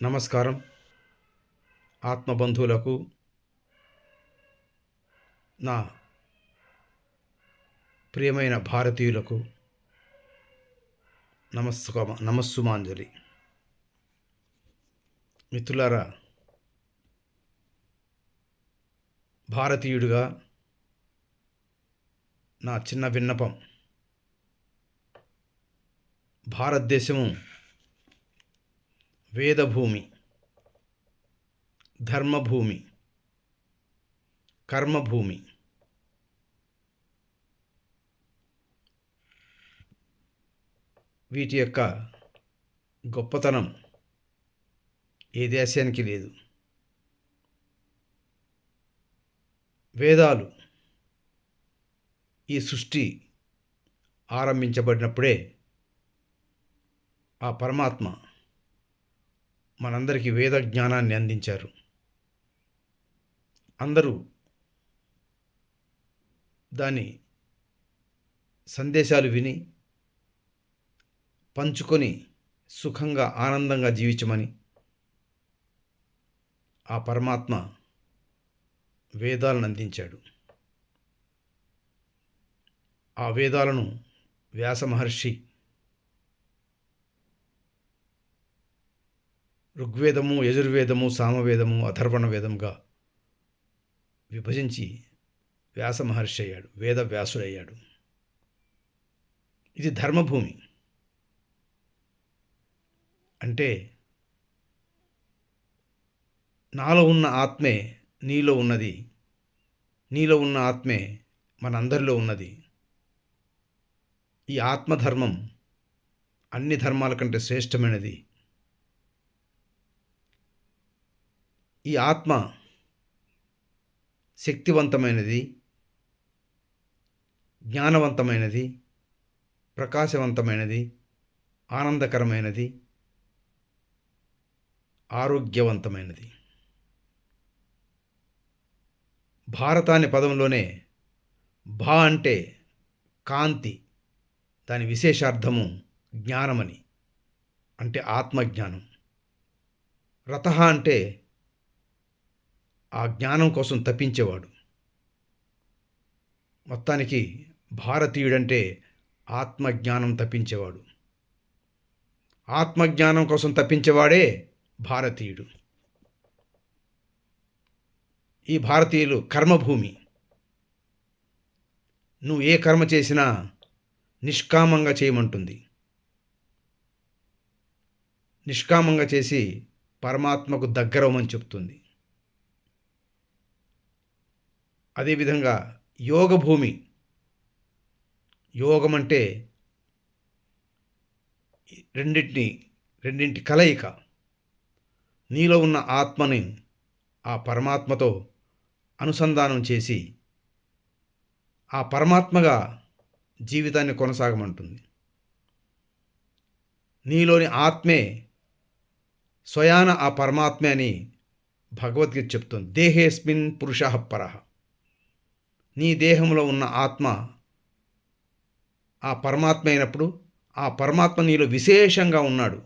నమస్కారం. ఆత్మబంధువులకు, నా ప్రియమైన భారతీయులకు నమస్సుమాంజలి. మిత్రులారా, భారతీయుడిగా నా చిన్న విన్నపం. భారతదేశము వేదభూమి, ధర్మభూమి, కర్మభూమి. వీటి యొక్క గొప్పతనం ఏ దేశానికి లేదు. వేదాలు ఈ సృష్టి ఆరంభించబడినప్పుడే ఆ పరమాత్మ మనందరికీ వేద జ్ఞానాన్ని అందించారు. అందరూ దాని సందేశాలు విని పంచుకొని సుఖంగా ఆనందంగా జీవించమని ఆ పరమాత్మ వేదాలను అందించాడు. ఆ వేదాలను వ్యాస మహర్షి ఋగ్వేదము, యజుర్వేదము, సామవేదము, అథర్వణ వేదంగా విభజించి వ్యాస మహర్షి అయ్యాడు, వేద వ్యాసుడయ్యాడు. ఇది ధర్మభూమి. అంటే నాలో ఉన్న ఆత్మే నీలో ఉన్నది, నీలో ఉన్న ఆత్మే మనందరిలో ఉన్నది. ఈ ఆత్మధర్మం అన్ని ధర్మాల కంటే శ్రేష్టమైనది. ఈ ఆత్మ శక్తివంతమైనది, జ్ఞానవంతమైనది, ప్రకాశవంతమైనది, ఆనందకరమైనది, ఆరోగ్యవంతమైనది. భారత అనే పదంలోనే భా అంటే కాంతి, దాని విశేషార్థము జ్ఞానమని, అంటే ఆత్మజ్ఞానం. రతః అంటే ఆ జ్ఞానం కోసం తప్పించేవాడు. మొత్తానికి భారతీయుడంటే ఆత్మజ్ఞానం తప్పించేవాడు. ఆత్మజ్ఞానం కోసం తప్పించేవాడే భారతీయుడు. ఈ భారతీయులు కర్మభూమి. నువ్వు ఏ కర్మ చేసినా నిష్కామంగా చేయమంటుంది. నిష్కామంగా చేసి పరమాత్మకు దగ్గరవమని చెప్తుంది. అదేవిధంగా యోగభూమి. యోగం అంటే రెండింటి కలయిక. నీలో ఉన్న ఆత్మని ఆ పరమాత్మతో అనుసంధానం చేసి ఆ పరమాత్మగా జీవితాన్ని కొనసాగమంటుంది. నీలోని ఆత్మే స్వయాన ఆ పరమాత్మే అని భగవద్గీత చెప్తుంది. దేహేస్మిన్ పురుషః పరః. నీ దేహంలో ఉన్న ఆత్మ ఆ పరమాత్మ అయినప్పుడు ఆ పరమాత్మ నీలో విశేషంగా ఉన్నాడు,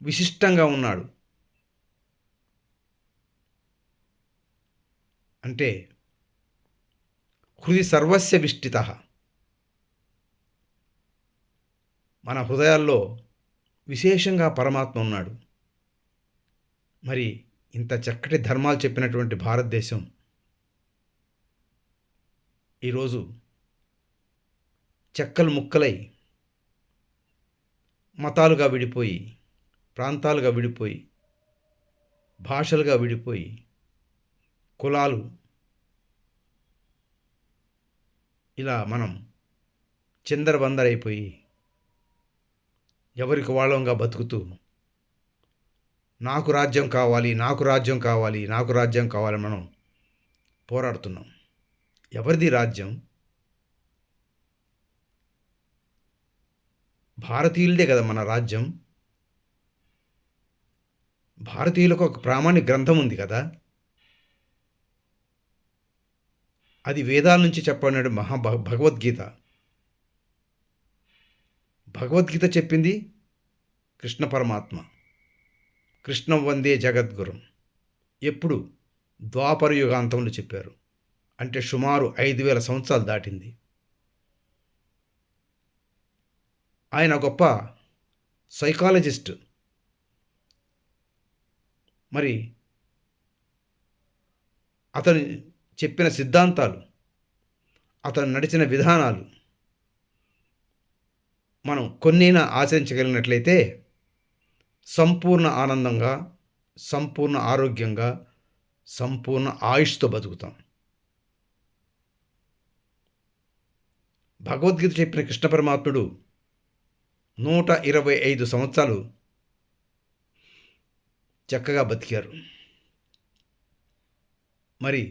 విశిష్టంగా ఉన్నాడు. అంటే హృది సర్వస్య విష్టితః. మన హృదయాల్లో విశేషంగా పరమాత్మ ఉన్నాడు. మరి ఇంత చక్కటి ధర్మాలు చెప్పినటువంటి భారతదేశం ఈరోజు చెక్కలు ముక్కలై మతాలుగా విడిపోయి, ప్రాంతాలుగా విడిపోయి, భాషలుగా విడిపోయి, కులాలు, ఇలా మనం చిందరబందరైపోయి ఎవరికి వాళ్ళంగా బతుకుతూ నాకు రాజ్యం కావాలి, నాకు రాజ్యం కావాలి, నాకు రాజ్యం కావాలని మనం పోరాడుతున్నాం. ఎవరిది రాజ్యం? భారతీయులదే కదా మన రాజ్యం. భారతీయులకు ఒక ప్రామాణిక గ్రంథం ఉంది కదా, అది వేదాల నుంచి చెప్పబడిన భగవద్గీత. భగవద్గీత చెప్పింది కృష్ణ పరమాత్మ. కృష్ణం వందే జగద్గురం ఎప్పుడు ద్వాపర యుగాంతంలో చెప్పారు. అంటే సుమారు 5000 సంవత్సరాలు దాటింది. ఆయన గొప్ప సైకాలజిస్ట్. మరి అతను చెప్పిన సిద్ధాంతాలు, అతను నడిచిన విధానాలు మనం కొన్నైనా ఆచరించగలిగినట్లయితే సంపూర్ణ ఆనందంగా, సంపూర్ణ ఆరోగ్యంగా, సంపూర్ణ ఆయుష్తో బతుకుతాం. భగవద్గీత చెప్పిన కృష్ణ పరమాత్ముడు 125 సంవత్సరాలు చక్కగా బతికారు. మరి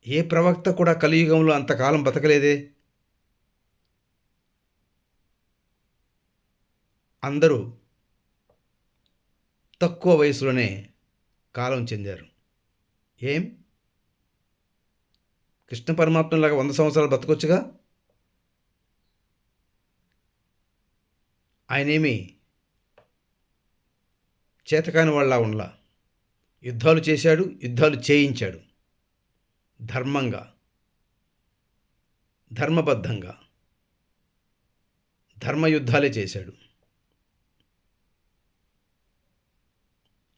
ఏ ప్రవక్త కూడా కలియుగంలో అంతకాలం బతకలేదే. అందరూ తక్కువ వయసులోనే కాలం చెందారు. ఏం కృష్ణ పరమాత్మలాగా 100 సంవత్సరాలు బతకొచ్చుగా. ఆయనేమి చేతకాని వాళ్ళ ఉండలా. యుద్ధాలు చేశాడు, యుద్ధాలు చేయించాడు. ధర్మంగా, ధర్మబద్ధంగా ధర్మయుద్ధాలే చేశాడు.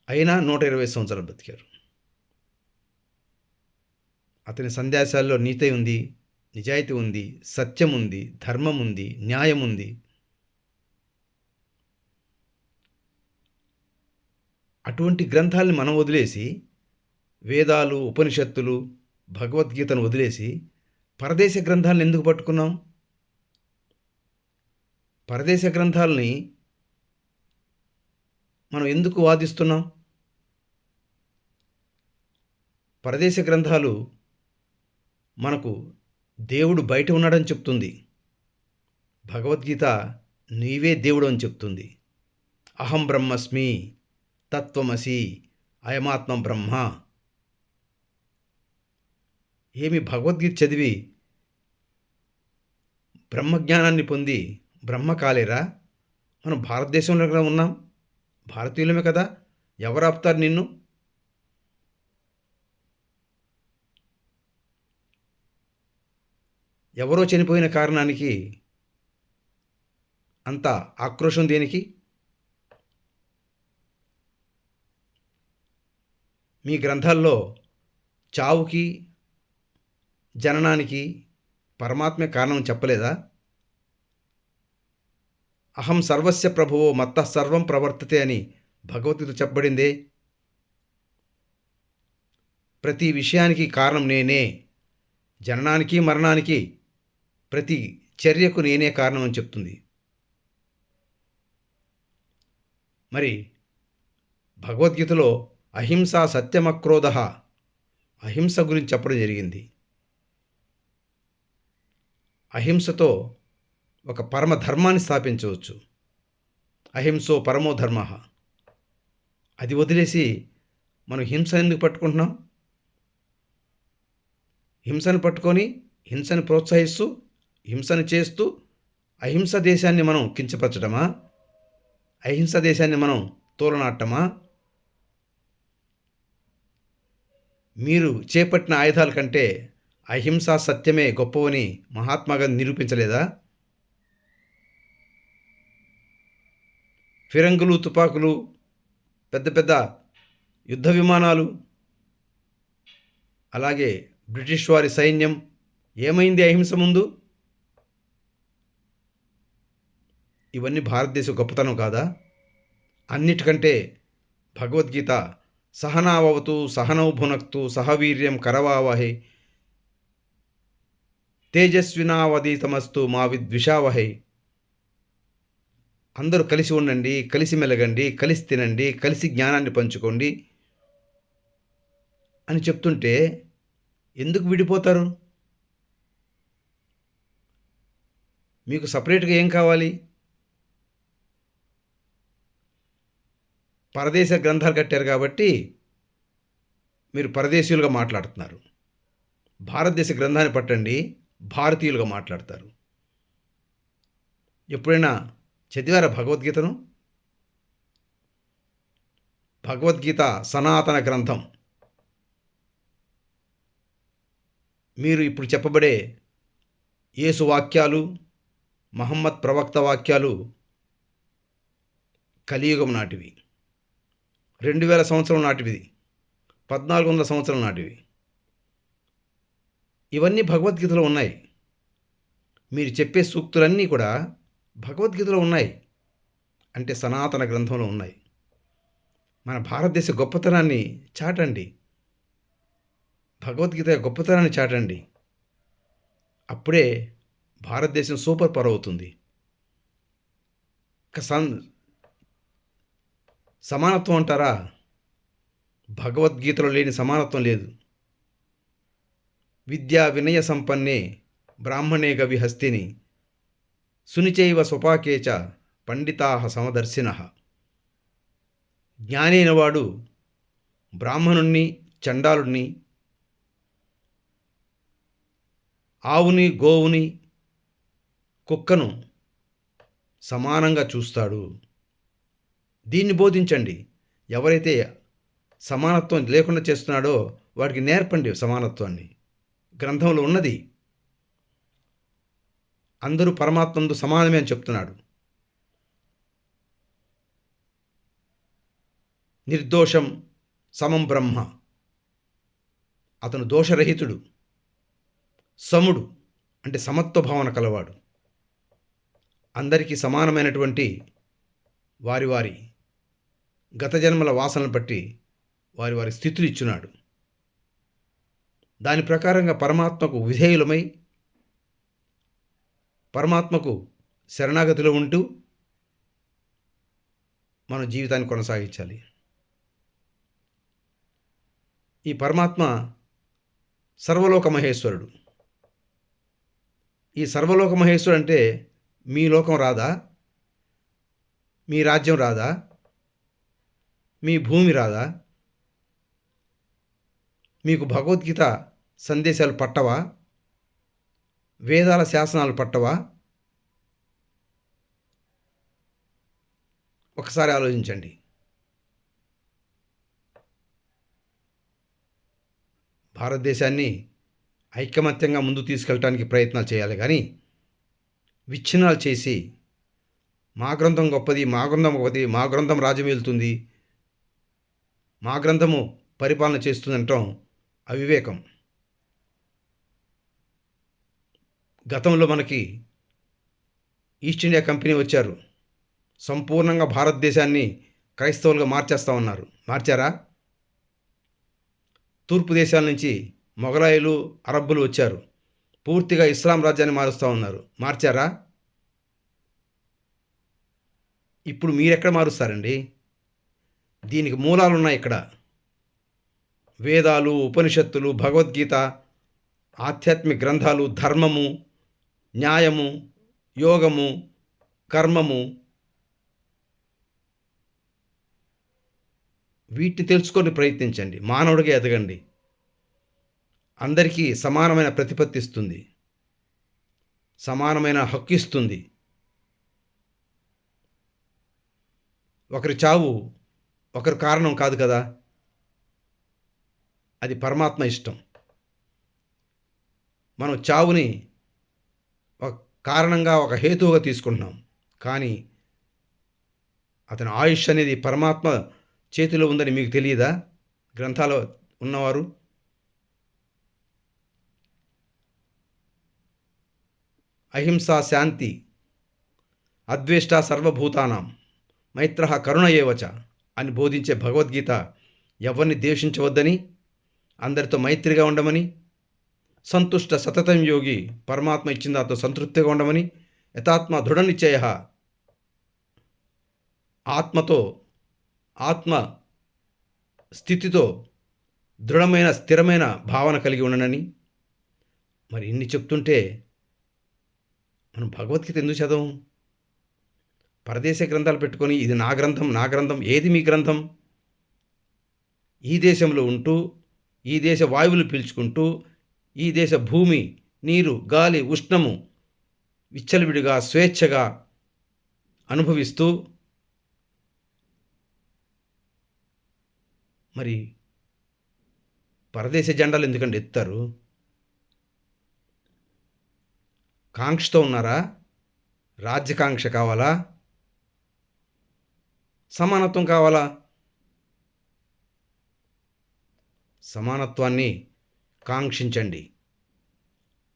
అయినా 120 సంవత్సరాలు బతికారు. అతని సందేశాల్లో నీతి ఉంది, నిజాయితీ ఉంది, సత్యం ఉంది, ధర్మం ఉంది, న్యాయం ఉంది. అటువంటి గ్రంథాలని మనం వదిలేసి, వేదాలు, ఉపనిషత్తులు, భగవద్గీతను వదిలేసి పరదేశ గ్రంథాలను ఎందుకు పట్టుకున్నాం? పరదేశ గ్రంథాలని మనం ఎందుకు వాదిస్తున్నాం? పరదేశ గ్రంథాలు మనకు దేవుడు బయట ఉన్నాడని చెప్తుంది. భగవద్గీత నీవే దేవుడు అని చెప్తుంది. అహం బ్రహ్మస్మి, తత్వమసి, అయమాత్మ బ్రహ్మ. ఏమి భగవద్గీత చదివి బ్రహ్మజ్ఞానాన్ని పొంది బ్రహ్మ కాలేరా? మనం భారతదేశంలో కూడా ఉన్నాం, భారతీయులమే కదా. ఎవరు ఆపుతారు నిన్ను? ఎవరో చనిపోయిన కారణానికి అంత ఆక్రోశం దేనికి? మీ గ్రంథాల్లో చావుకి, జననానికి పరమాత్మే కారణం చెప్పలేదా? అహం సర్వస్య ప్రభువో మత్తః సర్వం ప్రవర్తతే అని భగవద్గీత చెప్పబడిందే. ప్రతి విషయానికి కారణం నేనే. జననానికి, మరణానికి, ప్రతి చర్యకు నేనే కారణం అని చెప్తుంది. మరి భగవద్గీతలో అహింస సత్యమక్రోధ, అహింస గురించి చెప్పడం జరిగింది. అహింసతో ఒక పరమ ధర్మాన్ని స్థాపించవచ్చు. అహింసో పరమో ధర్మ. అది వదిలేసి మనం హింస ఎందుకు పట్టుకుంటున్నాం? హింసను పట్టుకొని, హింసను ప్రోత్సహిస్తూ, హింసను చేస్తూ అహింస దేశాన్ని మనం కించపరచడమా? అహింస దేశాన్ని మనం తోలనాటమా? మీరు చేపట్టిన ఆయుధాల కంటే అహింసా సత్యమే గొప్పవని మహాత్మాగాంధీ నిరూపించలేదా? ఫిరంగులు, తుపాకులు, పెద్ద పెద్ద యుద్ధ విమానాలు, అలాగే బ్రిటిష్ వారి సైన్యం ఏమైంది అహింస ముందు? ఇవన్నీ భారతదేశ గొప్పతనం కాదా? అన్నిటికంటే భగవద్గీత సహనావవతు సహనౌ భునక్తు సహవీర్యం కరవావహై తేజస్వినావధీతమస్తు మా విద్విషావహై. అందరూ కలిసి ఉండండి, కలిసి మెలగండి, కలిసి తినండి, కలిసి జ్ఞానాన్ని పంచుకోండి అని చెప్తుంటే ఎందుకు విడిపోతారు? మీకు సపరేట్గా ఏం కావాలి? పరదేశ గ్రంథాలు కట్టారు కాబట్టి మీరు పరదేశీయులుగా మాట్లాడుతున్నారు. భారతదేశ గ్రంథాన్ని పట్టండి, భారతీయులుగా మాట్లాడతారు. ఎప్పుడైనా చదివారా భగవద్గీతను? భగవద్గీత సనాతన గ్రంథం. మీరు ఇప్పుడు చెప్పబడే యేసు వాక్యాలు, మహమ్మద్ ప్రవక్త వాక్యాలు కలియుగం నాటివి, 2000 సంవత్సరం నాటివి, 1400 సంవత్సరం నాటివి. ఇవన్నీ భగవద్గీతలో ఉన్నాయి. మీరు చెప్పే సూక్తులన్నీ కూడా భగవద్గీతలో ఉన్నాయి, అంటే సనాతన గ్రంథంలో ఉన్నాయి. మన భారతదేశ గొప్పతనాన్ని చాటండి, భగవద్గీత గొప్పతనాన్ని చాటండి. అప్పుడే భారతదేశం సూపర్ పవర్ అవుతుంది. సమానత్వం అంటారా? భగవద్గీతలో లేని సమానత్వం లేదు. విద్యా వినయ సంపన్నే బ్రాహ్మణే గవి హస్తిని సునిచైవ స్వపాకేచ పండితాః సమదర్శినః. జ్ఞానైన వాడు బ్రాహ్మణుణ్ణి, చండాలుణ్ణి, ఆవుని, గోవుని, కుక్కను సమానంగా చూస్తాడు. దీన్ని బోధించండి. ఎవరైతే సమానత్వం లేకుండా చేస్తున్నాడో వాడికి నేర్పండి సమానత్వాన్ని. గ్రంథంలో ఉన్నది. అందరూ పరమాత్మందు సమానమే అని చెప్తున్నాడు. నిర్దోషం సమం బ్రహ్మ. అతను దోషరహితుడు. సముడు అంటే సమత్వ భావన కలవాడు. అందరికీ సమానమైనటువంటి వారి వారి గత జన్మల వాసనలు బట్టి వారి వారి స్థితులు ఇచ్చున్నాడు. దాని ప్రకారంగా పరమాత్మకు విధేయులమై పరమాత్మకు శరణాగతిలో ఉంటూ మన జీవితాన్ని కొనసాగించాలి. ఈ పరమాత్మ సర్వలోక మహేశ్వరుడు. ఈ సర్వలోక మహేశ్వరుడు అంటే మీ లోకం రాదా? మీ రాజ్యం రాదా? మీ భూమి రాదా? మీకు భగవద్గీత సందేశాలు పట్టవా? వేదాల శాసనాలు పట్టవా? ఒకసారి ఆలోచించండి. భారతదేశాన్ని ఐకమత్యంగా ముందు తీసుకెళ్ళటానికి ప్రయత్నాలు చేయాలి, కానీ విచ్ఛిన్నాలు చేసి మా గ్రంథం గొప్పది, మా గ్రంథం గొప్పది, మా గ్రంథం రాజ్యం వెళ్తుంది, మా గ్రంథము పరిపాలన చేస్తుందంటాం అవివేకం. గతంలో మనకి ఈస్ట్ ఇండియా కంపెనీ వచ్చారు. సంపూర్ణంగా భారతదేశాన్ని క్రైస్తవులుగా మార్చేస్తూ ఉన్నారు. మార్చారా? తూర్పు దేశాల నుంచి మొఘలాయులు, అరబ్బులు వచ్చారు. పూర్తిగా ఇస్లాం రాజ్యాన్ని మారుస్తూ ఉన్నారు. మార్చారా? ఇప్పుడు మీరెక్కడ మారుస్తారండి? దీనికి మూలాలు ఉన్నాయి ఇక్కడ. వేదాలు, ఉపనిషత్తులు, భగవద్గీత, ఆధ్యాత్మిక గ్రంథాలు, ధర్మము, న్యాయము, యోగము, కర్మము, వీటిని తెలుసుకొని ప్రయత్నించండి. మానవుడిగా ఎదగండి. అందరికీ సమానమైన ప్రతిపత్తి ఇస్తుంది, సమానమైన హక్కు ఇస్తుంది. ఒకరి చావు ఒకరి కారణం కాదు కదా, అది పరమాత్మ ఇష్టం. మనం చావుని ఒక కారణంగా, ఒక హేతువుగా తీసుకుంటున్నాం, కానీ అతని ఆయుష్ అనేది పరమాత్మ చేతిలో ఉందని మీకు తెలియదా? గ్రంథాలు ఉన్నవారు అహింస, శాంతి, అద్వేష్ట సర్వభూతానాం, మైత్రః కరుణ ఏవచ అని బోధించే భగవద్గీత ఎవరిని ద్వేషించవద్దని, అందరితో మైత్రిగా ఉండమని, సంతుష్ట సతతం యోగి పరమాత్మ ఇచ్చిన దాంతో సంతృప్తిగా ఉండమని, యథాత్మ దృఢ నిశ్చయ ఆత్మతో, ఆత్మ స్థితితో దృఢమైన స్థిరమైన భావన కలిగి ఉండనని. మరి ఇన్ని చెప్తుంటే మనం భగవద్గీత ఎందుకు చదవం? పరదేశ గ్రంథాలు పెట్టుకొని ఇది నా గ్రంథం, నా గ్రంథం. ఏది మీ గ్రంథం? ఈ దేశంలో ఉంటూ, ఈ దేశ వాయువులు పీల్చుకుంటూ, ఈ దేశ భూమి, నీరు, గాలి, ఉష్ణము విచ్చలవిడిగా స్వేచ్ఛగా అనుభవిస్తూ మరి పరదేశ జెండాలు ఎందుకండి ఎత్తారు? కాంక్షతో ఉన్నారా? రాజ్యకాంక్ష కావాలా? సమానత్వం కావాలా? సమానత్వాన్ని కాంక్షించండి.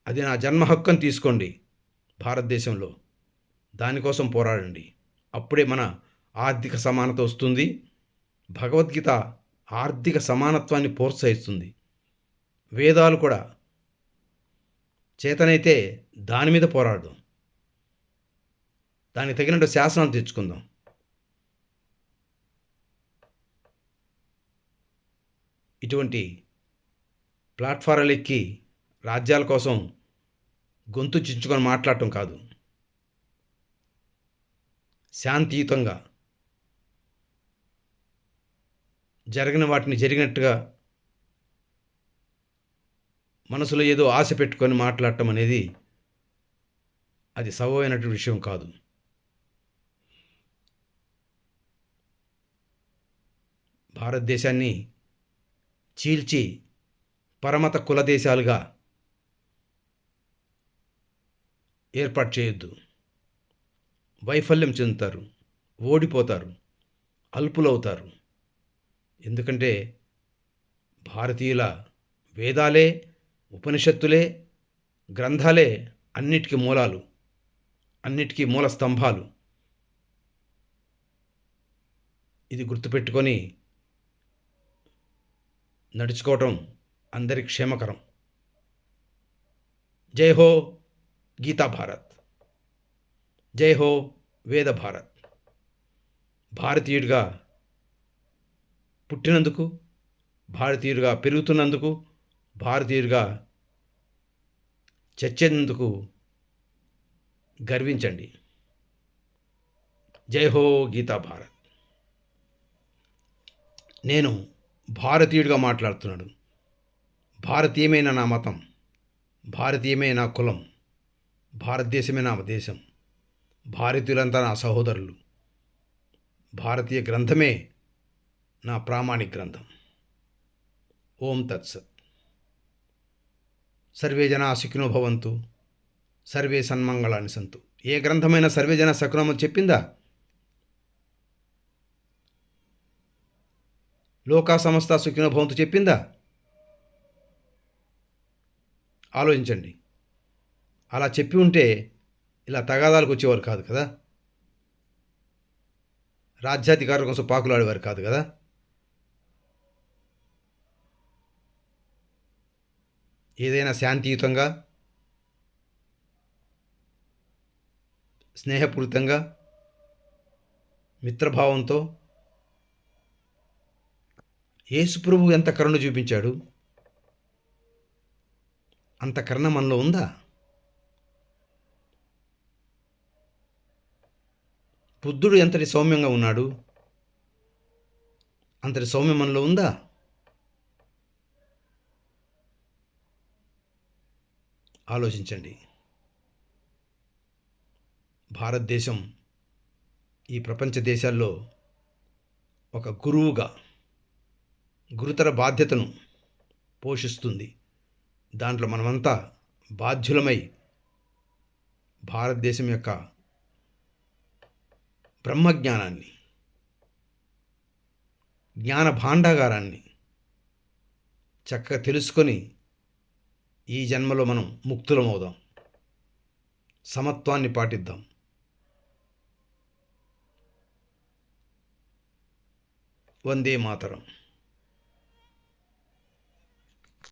అది నా జన్మ హక్కుని తీసుకోండి. భారతదేశంలో దానికోసం పోరాడండి. అప్పుడే మన ఆర్థిక సమానత వస్తుంది. భగవద్గీత ఆర్థిక సమానత్వాన్ని ప్రోత్సహిస్తుంది. వేదాలు కూడా చేతనైతే దాని మీద పోరాడదాం. దానికి తగినట్టు శాసనాలు తెచ్చుకుందాం. ఇటువంటి ప్లాట్ఫారాలు ఎక్కి రాజ్యాల కోసం గొంతు చించుకొని మాట్లాడటం కాదు. శాంతియుతంగా జరిగిన వాటిని జరిగినట్టుగా మనసులో ఏదో ఆశ పెట్టుకొని మాట్లాడటం అనేది అది సబబైనటువంటి విషయం కాదు. భారతదేశాన్ని చీల్చి పరమత కుల దేశాలుగా ఏర్పాటు చేయొద్దు. వైఫల్యం చెందుతారు, ఓడిపోతారు, అల్పులవుతారు. ఎందుకంటే భారతీయుల వేదాలే, ఉపనిషత్తులే, గ్రంథాలే అన్నిటికీ మూలాలు, అన్నిటికీ మూల స్తంభాలు. ఇది గుర్తుపెట్టుకొని నడుచుకోవటం అందరి క్షేమకరం. జై హో గీతా భారత్, జై హో వేద భారత్. భారతీయుడిగా పుట్టినందుకు, భారతీయుడిగా పెరుగుతున్నందుకు, భారతీయుడిగా చచ్చేందుకు గర్వించండి. జై హో గీతా భారత్. నేను భారతీయుడిగా మాట్లాడుతున్నాడు. భారతీయమైన నా మతం, భారతీయమే నా కులం, భారతదేశమే నా దేశం, భారతీయులంతా నా సహోదరులు, భారతీయ గ్రంథమే నా ప్రామాణిక గ్రంథం. ఓం తత్సత్. సర్వే జనా సుఖినో భవంతు, సర్వే సన్మంగళాని సంతు. ఏ గ్రంథమైన సర్వే జన సకునము చెప్పిందా? లోకా సమస్త సుఖినో భవంతు చెప్పిందా? ఆలోచించండి. అలా చెప్పి ఉంటే ఇలా తగాదాలకు వచ్చేవారు కాదు కదా, రాజ్యాధికారుల కోసం పాకులాడేవారు కాదు కదా. ఏదైనా శాంతియుతంగా, స్నేహపూరితంగా, మిత్రభావంతో యేసుప్రభు ఎంత కరుణ చూపించాడు, అంత కరుణ మనలో ఉందా? బుద్ధుడు ఎంతటి సౌమ్యంగా ఉన్నాడు, అంతటి సౌమ్యం మనలో ఉందా? ఆలోచించండి. భారతదేశం ఈ ప్రపంచ దేశాల్లో ఒక గురువుగా గురుతర బాధ్యతను పోషిస్తుంది. దాంట్లో మనమంతా బాధ్యులమై భారతదేశం యొక్క బ్రహ్మజ్ఞానాన్ని, జ్ఞాన భాండాగారాన్ని చక్కగా తెలుసుకొని ఈ జన్మలో మనం ముక్తులమవుదాం. సమత్వాన్ని పాటిద్దాం. వందే మాతరం.